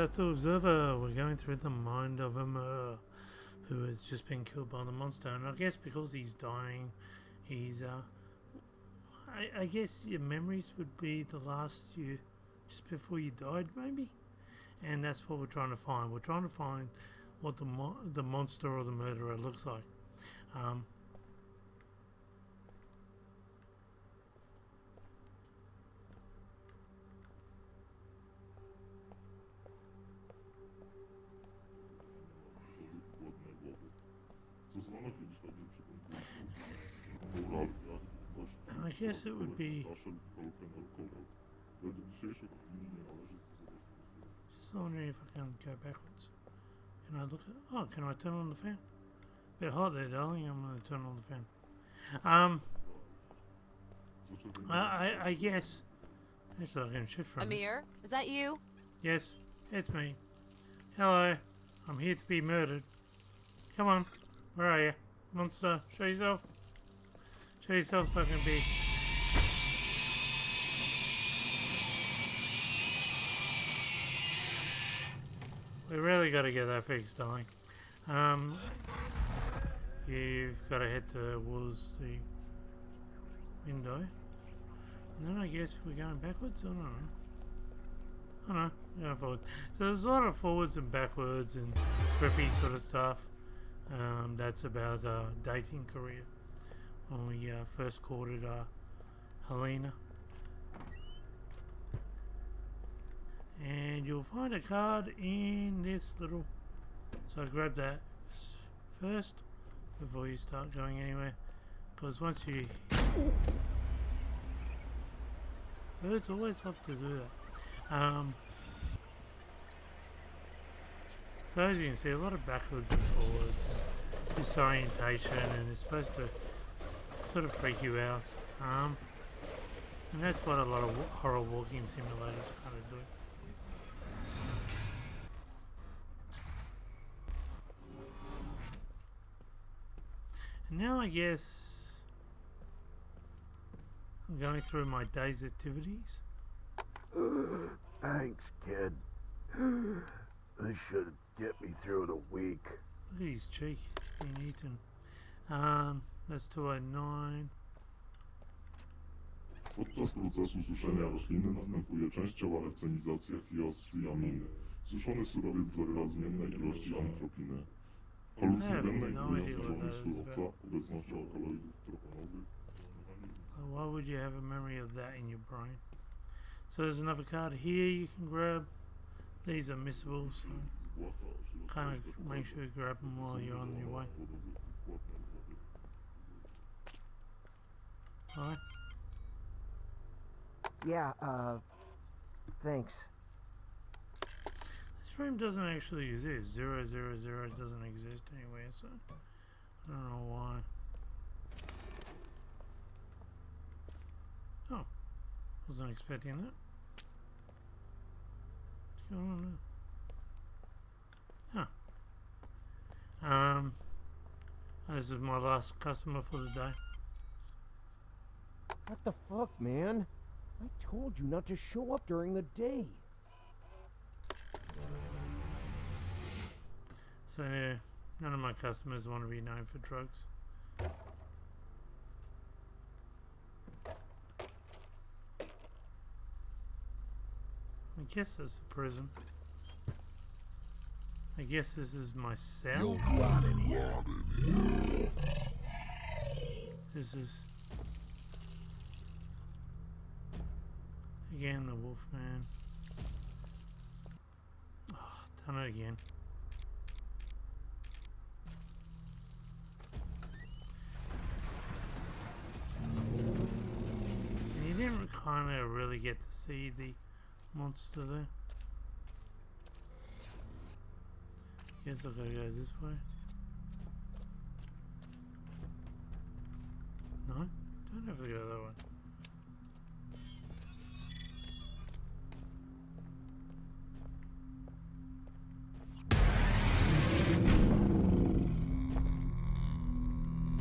Number 2 observer. We're going through the mind of Amir, who has just been killed by the monster. And I guess because he's dying, he's I guess your memories would be the last you just before you died, maybe. And that's what we're trying to find. We're trying to find what the monster or the murderer looks like. I guess it would be just wondering if I can go backwards. Can I look at? Oh, can I turn on the fan? Bit hot there, darling. I'm going to turn on the fan. I guess. Actually, I can shift from Amir, is that you? Yes, it's me. Hello. I'm here to be murdered. Come on. Where are you? Monster, show yourself. Show yourself so I can be... We really got to get that fixed, darling. You've got to head towards the window. And then I guess we're going backwards? I don't know. Oh no, we're going forward. So there's a lot of forwards and backwards and trippy sort of stuff. That's about dating career. When we first courted Helena. And you'll find a card in this little... So grab that first before you start going anywhere. Because once you... Birds always have to do that. So as you can see, a lot of backwards and forwards. Disorientation, and it's supposed to sort of freak you out. And that's what a lot of horror walking simulators kind of do. And now I guess I'm going through my day's activities. Thanks, kid. This should get me through the week. Look at his cheek, it's been eaten. That's 209. Podczas procesu suszenia rośliny następuje częściowa lecenizacja hiosty i aminy. Suszony surowiec zawiera zmienne ilości antropiny. Halucynogenne i płyniące surowca, obecnością alkaloidów tropanowych. Why would you have a memory of that in your brain? So there's another card here you can grab. These are missables, so kind of make sure you grab them while you're on your way. Alright. Yeah, thanks. This room doesn't actually exist. 000 doesn't exist anywhere, so I don't know why. Oh, wasn't expecting that. What's going on now? Huh. This is my last customer for the day. What the fuck, man? I told you not to show up during the day. So none of my customers want to be known for drugs. I guess that's a prison. I guess this is my cell. This is again the Wolfman. Oh, done it again. And you didn't kind of really get to see the monster there. Guess I've got to go this way. No, don't have to go that way.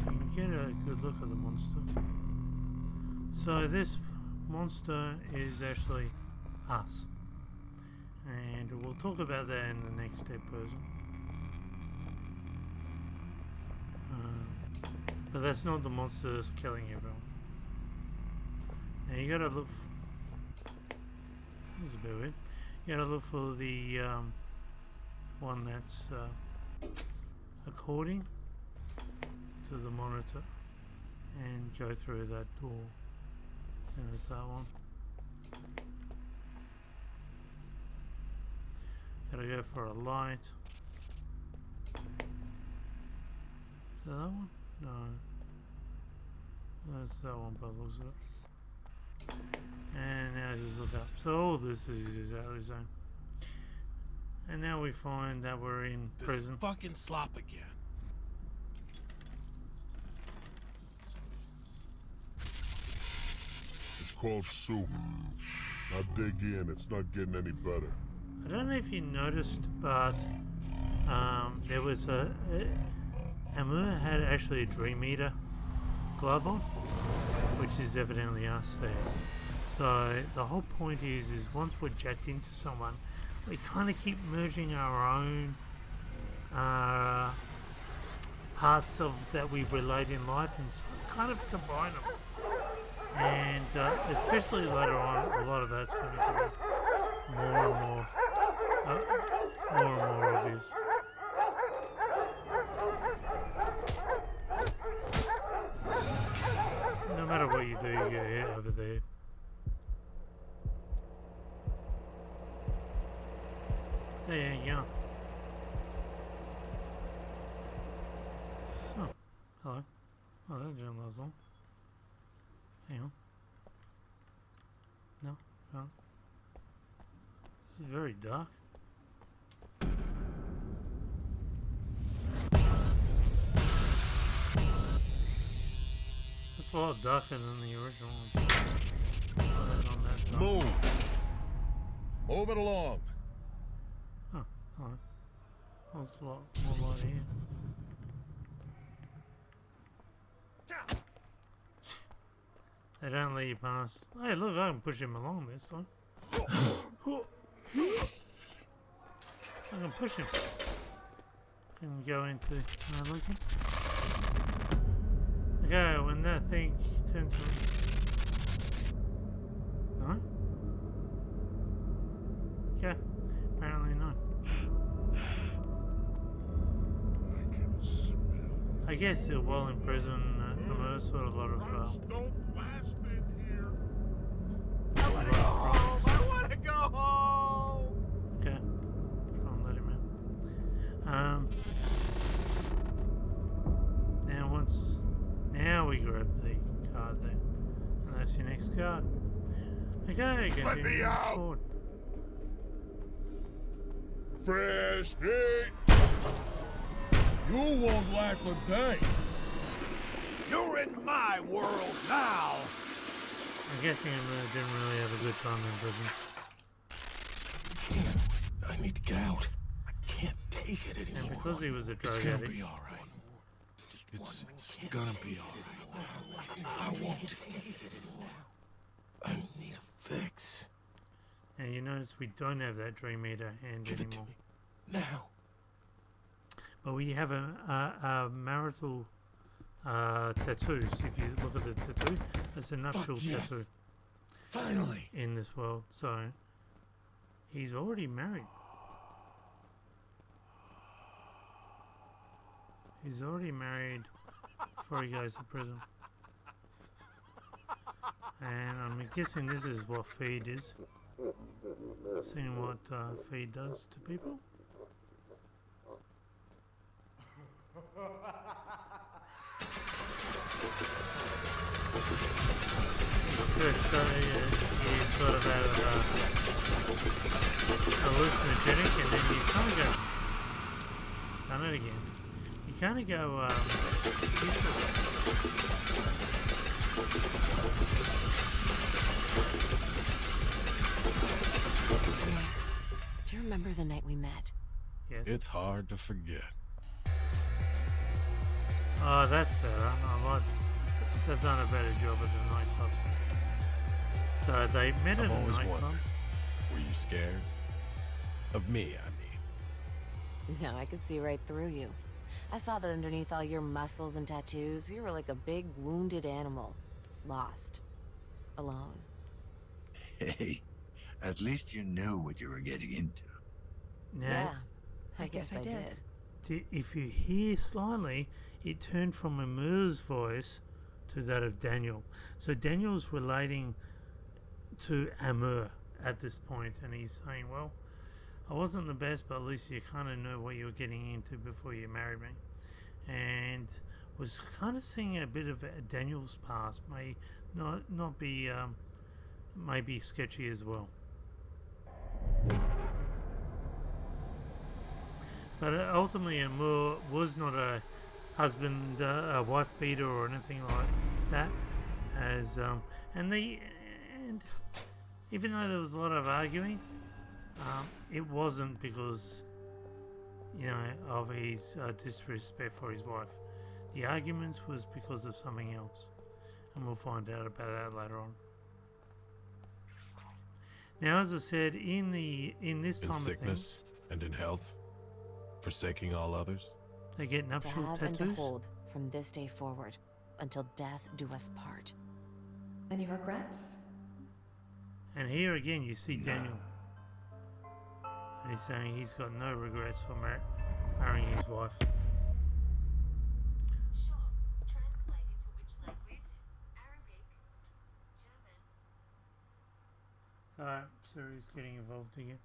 You can get a good look at the monster. So this monster is actually us. And we'll talk about that in the next episode. But that's not the monsters killing everyone. Now you gotta look. This is a bit weird. You gotta look for the one that's according to the monitor and go through that door. And it's that one. Gotta go for a light. Is that one? No. That's that one, but looks it. And now just look up. So all this is exactly the same. And now we find that we're in prison. This fucking slop again. It's called soup. Now dig in, it's not getting any better. I don't know if you noticed, but there was Amir had actually a Dream Eater glove on, which is evidently us there. So the whole point is once we're jacked into someone, we kind of keep merging our own parts of that we relate in life and kind of combine them. And especially later on, a lot of that's going to be more and more obvious. No matter what you do, you get hit over there. Hey, how you going? Oh, hello. Oh, that didn't last long. Hang on. No, no. This is very dark. It's a lot darker than the original one. Move! Move it along! Oh, hello. Oh, it's a lot more light here. They don't let you pass. Hey, look, I can push him along this time. I can push him. Can go into looking. Okay, when that thing turns on. No? Okay, apparently no. I can smell. I guess while in prison, there's sort of a lot of Don't blast in here. I wanna go home. I wanna go home. Okay, try and let him out. Now we grab the card there, and that's your next card. Okay, continue forward. Fresh meat! You won't last a day. You're in my world now. I'm guessing I didn't really have a good time in prison. I need to get out. I can't take it anymore. And because he was a drug It's gonna addict, be all right. It's gonna be all right. I won't take it anymore. I need a fix. and you notice we don't have that Dream Eater hand Give it to anymore. me now. But we have a marital tattoos. If you look at the tattoo, it's a nuptial yes. tattoo Finally. in this world. So he's already married. He's already married before he goes to prison. And I'm guessing this is what feed is. Seeing what feed does to people. First, you sort of have hallucinogenic, and then you kind of go. Done it again. You kind of go. Do you remember the night we met? Yes. It's hard to forget. Oh, that's better. I like. They've done a better job at the nightclubs. So they met at I've a always nightclub. wondered. Were you scared? Of me, I mean. No, I could see right through you. I saw that underneath all your muscles and tattoos, you were like a big wounded animal. Lost. Alone. Hey, at least you knew what you were getting into. Now, I guess I did. if you hear slightly, it turned from Amir's voice to that of Daniel. So Daniel's relating to Amir at this point, and he's saying, well, I wasn't the best, but at least you kind of know what you were getting into before you married me. And was kind of seeing a bit of Daniel's past may not be maybe sketchy as well. But ultimately, Amir was not a husband, a wife beater, or anything like that. And even though there was a lot of arguing, it wasn't because, of his disrespect for his wife. The arguments was because of something else, and we'll find out about that later on. Now, as I said, in this time In of sickness and in health, forsaking all others. they get To nuptial have and to tattoos. hold from this day forward, until death do us part. Any regrets? And here again, you see Daniel. And he's saying he's got no regrets for marrying his wife. Sure. Translate into which language? Arabic, German. So, Siri's getting involved again.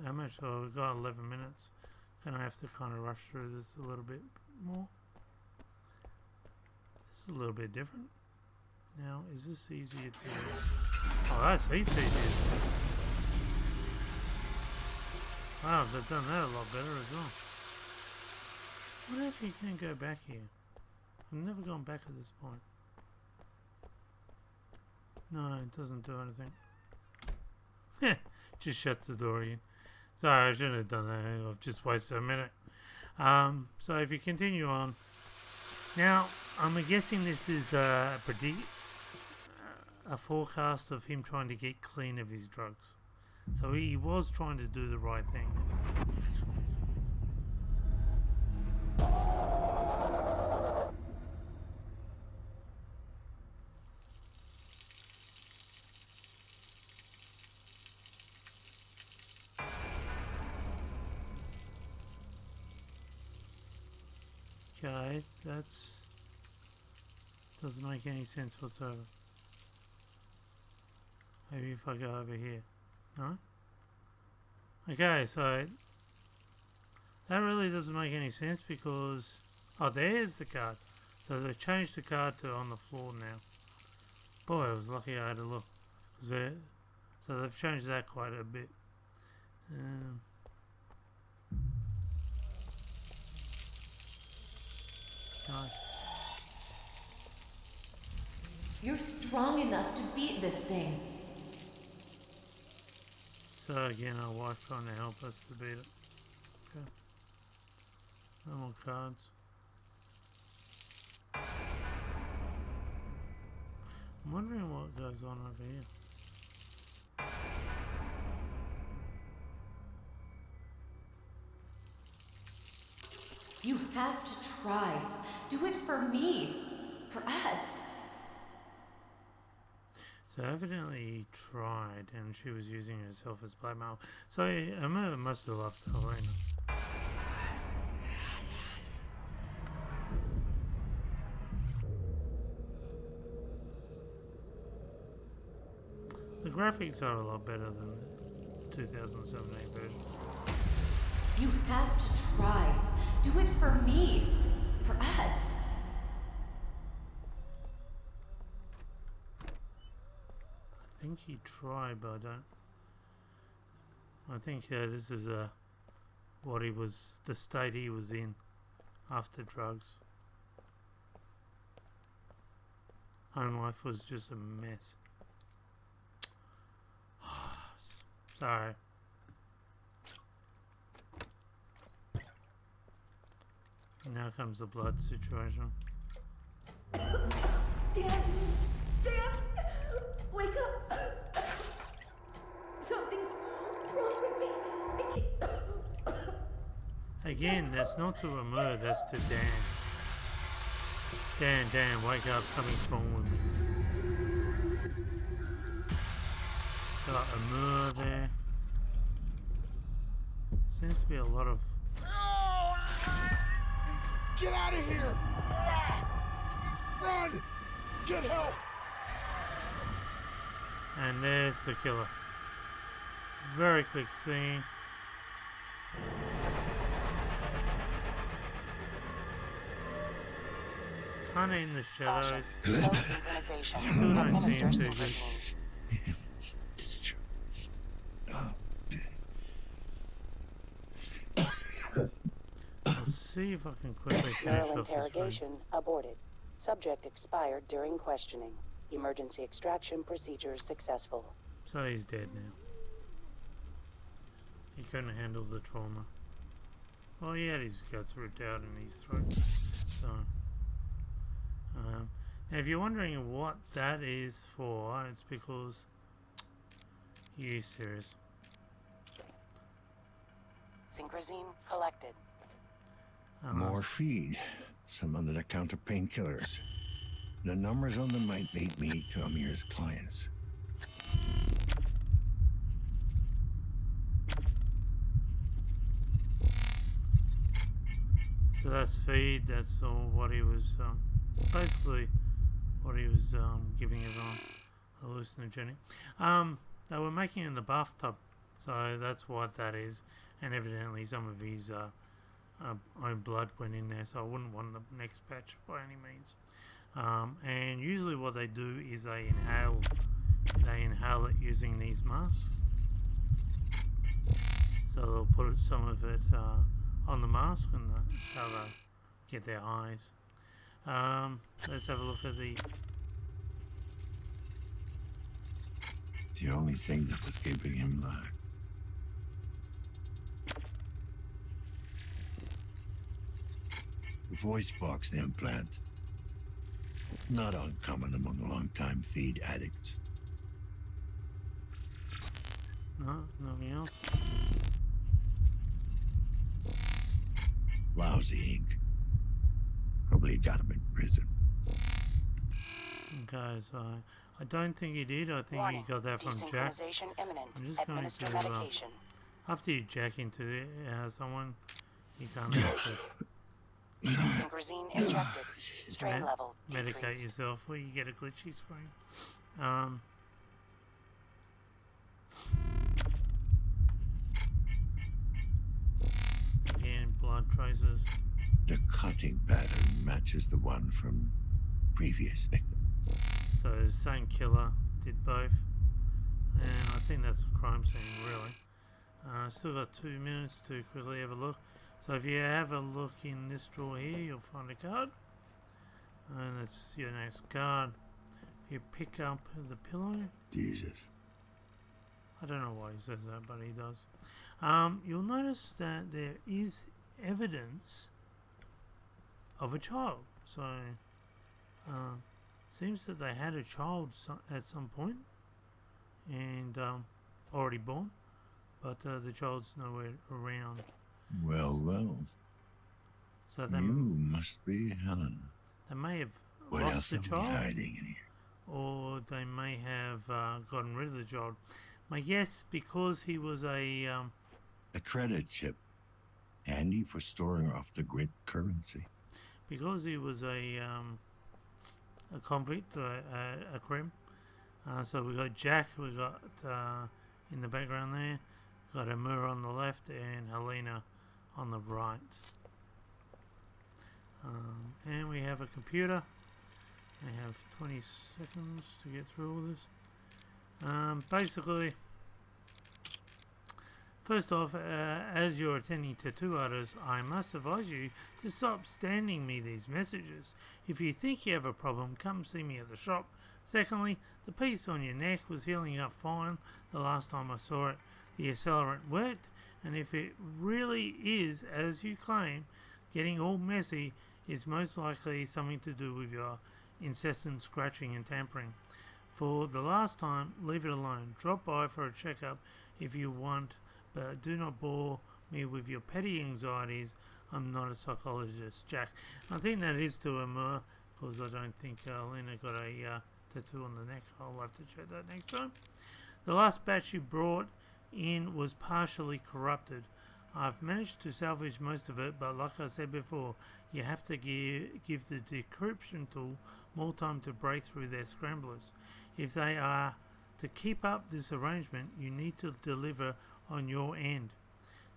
How much? Oh, we've got 11 minutes. Gonna have to kind of rush through this a little bit more. This is a little bit different. Now, is this easier to... Oh, that's heaps easier to do. Wow, they've done that a lot better as well. What if you can go back here? I've never gone back at this point. No, it doesn't do anything. Just shuts the door again. Sorry, I shouldn't have done that. I've just wasted a minute. So if you continue on. Now, I'm guessing this is a forecast of him trying to get clean of his drugs. So he was trying to do the right thing. Okay, that's doesn't make any sense whatsoever. Maybe if I go over here. No? Okay, so that really doesn't make any sense because oh, there's the card. So they've changed the card to on the floor now. Boy, I was lucky I had a look. So they've changed that quite a bit. God. You're strong enough to beat this thing. So again, our wife trying to help us to beat it. Okay. No more cards. I'm wondering what goes on over here. You have to try. Do it for me. For us. So evidently he tried and she was using herself as blackmail. So Amir must have loved Helena. The graphics are a lot better than the 2017 version. You have to try. Do it for me. For us. I think he tried, but I don't. I think this is what he was, the state he was in after drugs. Home life was just a mess. Sorry. Now comes the blood situation. again, that's not to Amir, that's to Dan. Dan, wake up, something's wrong with me. Got Amir there. Seems to be a lot of... Get out of here! Run! Get help! And there's the killer. Very quick scene. It's kind of in the shadows. Low synchronization. Still don't seem Administer too good. synchronization. I'll see if I can quickly finish Neural off this room. interrogation aborted. Subject expired during questioning. Emergency extraction procedures successful. So he's dead now. He couldn't handle the trauma. Well, he had his guts ripped out in his throat. So, now if you're wondering what that is for, it's because... You serious? Synchrosine collected. More feed. Some under-the-counter painkillers. The numbers on them might lead me to Amir's clients. So that's feed, that's all what he was, basically what he was giving everyone, hallucinogenic. They were making it in the bathtub, so that's what that is, and evidently some of his own blood went in there, so I wouldn't want the next batch by any means. And usually what they do is they inhale it using these masks. So they'll put some of it on the mask, and that's how they get their highs. Let's have a look at the... The only thing that was keeping him alive. The voice box implant. Not uncommon among long-time feed addicts. No, nothing else. Lousy ink. Probably got him in prison. Okay, so I don't think he did. I think Warning. he got that from Jack. Desynchronization imminent. I'm just going Administer to, medication. After you jack into someone, you can't have to Synchrosine injected. Strain level medicate decreased. yourself, or you get a glitchy screen. Again, blood traces. The cutting pattern matches the one from previous victim. So the same killer did both, and I think that's a crime scene, really. Still got 2 minutes to quickly have a look. So if you have a look in this drawer here, you'll find a card, and that's your next card. If you pick up the pillow, Jesus. I don't know why he says that, but he does. You'll notice that there is evidence of a child. So seems that they had a child at some point, and already born, but the child's nowhere around. Well. So they, You must be Helen. they may have What lost else the are we child, hiding in here? or they may have gotten rid of the child. My guess, because he was a A credit chip. Handy for storing off-the-grid currency. because he was a convict, a crim. So we got Jack, we got in the background there, we got Amir on the left and Helena on the right. And we have a computer. I have 20 seconds to get through all this. Basically, first off, as you're attending tattoo artists, I must advise you to stop sending me these messages. If you think you have a problem, come see me at the shop. Secondly, the piece on your neck was healing up fine the last time I saw it. The accelerant worked, and if it really is as you claim, getting all messy is most likely something to do with your incessant scratching and tampering. For the last time, leave it alone. Drop by for a checkup if you want, but do not bore me with your petty anxieties. I'm not a psychologist, Jack. I think that is to Amir, because I don't think Lena got a tattoo on the neck. I'll have to check that next time. The last batch you brought in was partially corrupted. I've managed to salvage most of it, but like I said before, you have to give the decryption tool more time to break through their scramblers. If they are to keep up this arrangement, you need to deliver on your end.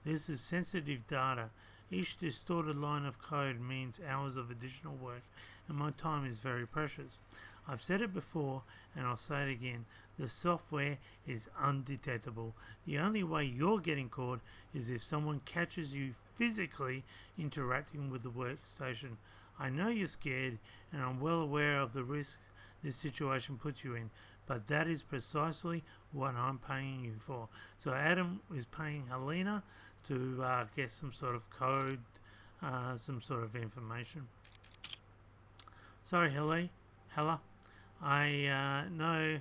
This is sensitive data. Each distorted line of code means hours of additional work, and my time is very precious. I've said it before, and I'll say it again. The software is undetectable. The only way you're getting caught is if someone catches you physically interacting with the workstation. I know you're scared, and I'm well aware of the risks this situation puts you in, but that is precisely what I'm paying you for. So Adam is paying Helena to get some sort of code, some sort of information. Sorry, Hella. I know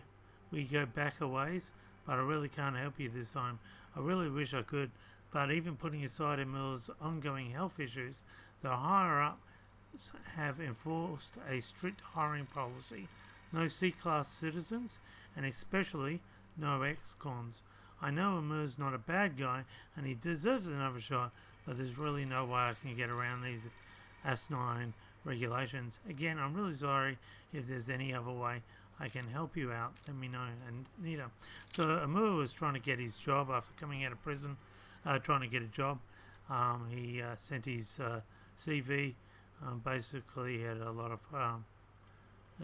we go back a ways, but I really can't help you this time. I really wish I could, but even putting aside Emil's ongoing health issues, the higher-ups have enforced a strict hiring policy. No C-class citizens, and especially no ex-cons. I know Amir's not a bad guy, and he deserves another shot, but there's really no way I can get around these asinine regulations. Again, I'm really sorry. If there's any other way I can help you out, let me know. And Nita. So Amir was trying to get his job after coming out of prison, trying to get a job. He sent his CV. Basically, he had a lot of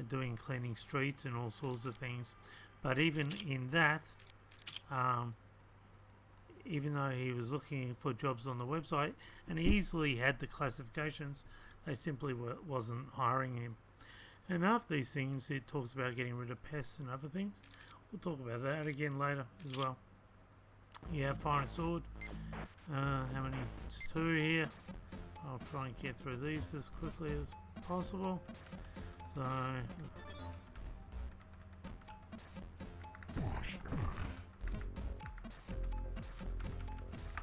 doing cleaning streets and all sorts of things. But even in that, even though he was looking for jobs on the website and he easily had the classifications, they simply wasn't hiring him. And after these things, it talks about getting rid of pests and other things. We'll talk about that again later as well. You have fire and sword. How many? It's 2 here. I'll try and get through these as quickly as possible. So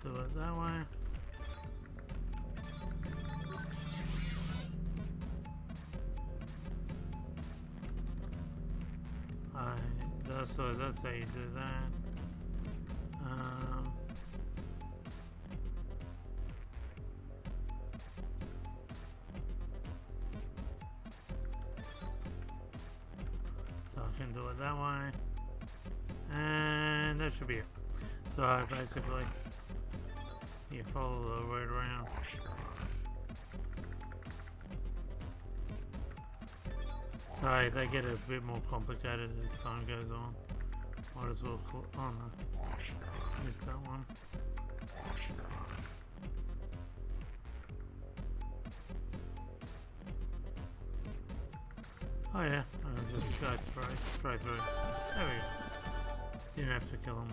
do it that way. So that's how you do that. So I can do it that way. And that should be it. So basically, you follow the road around. So they get a bit more complicated as time goes on. Might as well oh no, missed that one. Oh yeah, I'll just go straight through. There we go. Didn't have to kill them.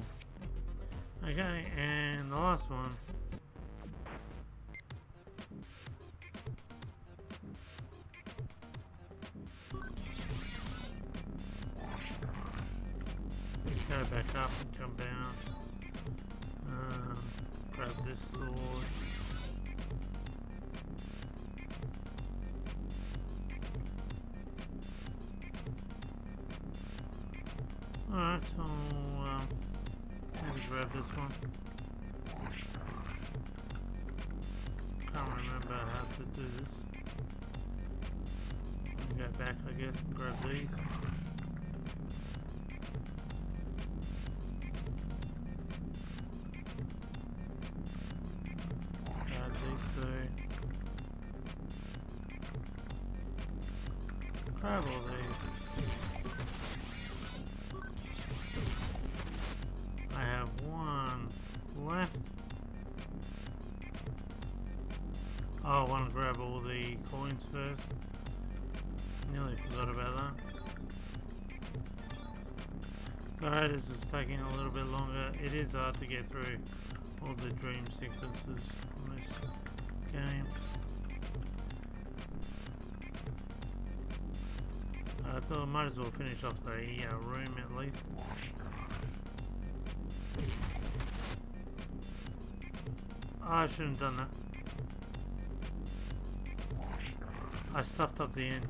Okay, and the last one. Go back up and come down. Grab this sword. Alright, so maybe grab this one. Can't remember how to do this. Go back, I guess, and grab these. Grab all these. I have one left. Oh, I want to grab all the coins first. Nearly forgot about that. Sorry, this is taking a little bit longer. It is hard to get through all the dream sequences on this game. I thought I might as well finish off the room at least. I shouldn't have done that. I stuffed up the end.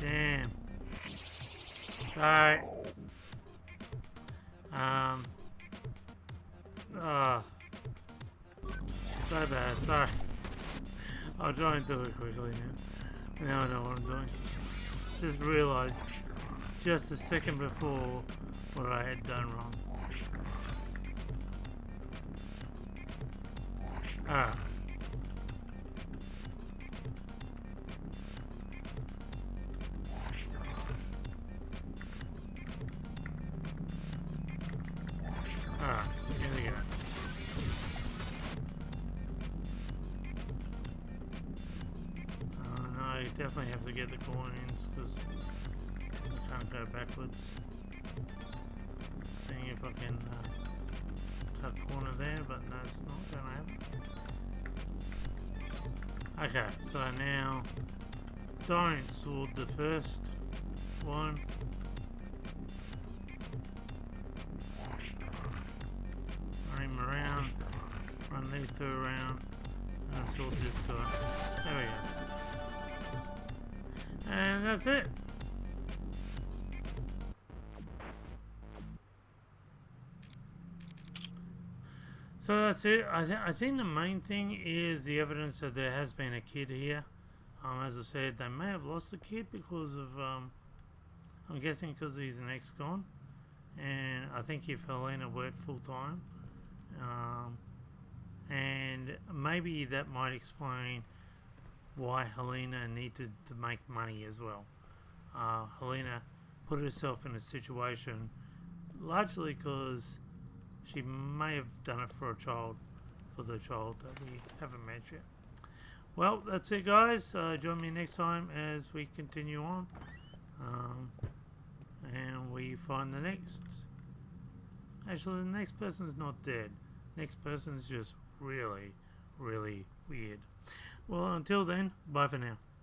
Damn. Sorry. So bad, sorry. I'll try and do it quickly now. Now I know what I'm doing. Just realised just a second before what I had done wrong. Alright. Alright, here we go. No, you definitely have to get the coins because I can't go backwards. Seeing if I can cut corner there, but no, it's not going to happen. Okay, so now don't sword the first one. Run him around, run these two around, and sword this guy. There we go. And that's it. So that's it. I think the main thing is the evidence that there has been a kid here. As I said, they may have lost the kid because of, I'm guessing because he's an ex-con. And I think if Helena worked full-time, and maybe that might explain why Helena needed to make money as well. Helena put herself in a situation largely because she may have done it for the child that we haven't met yet. Well, that's it, guys. Join me next time as we continue on, and we find the next. Actually, the next person's not dead. Next person's just really, really weird. Well, until then, bye for now.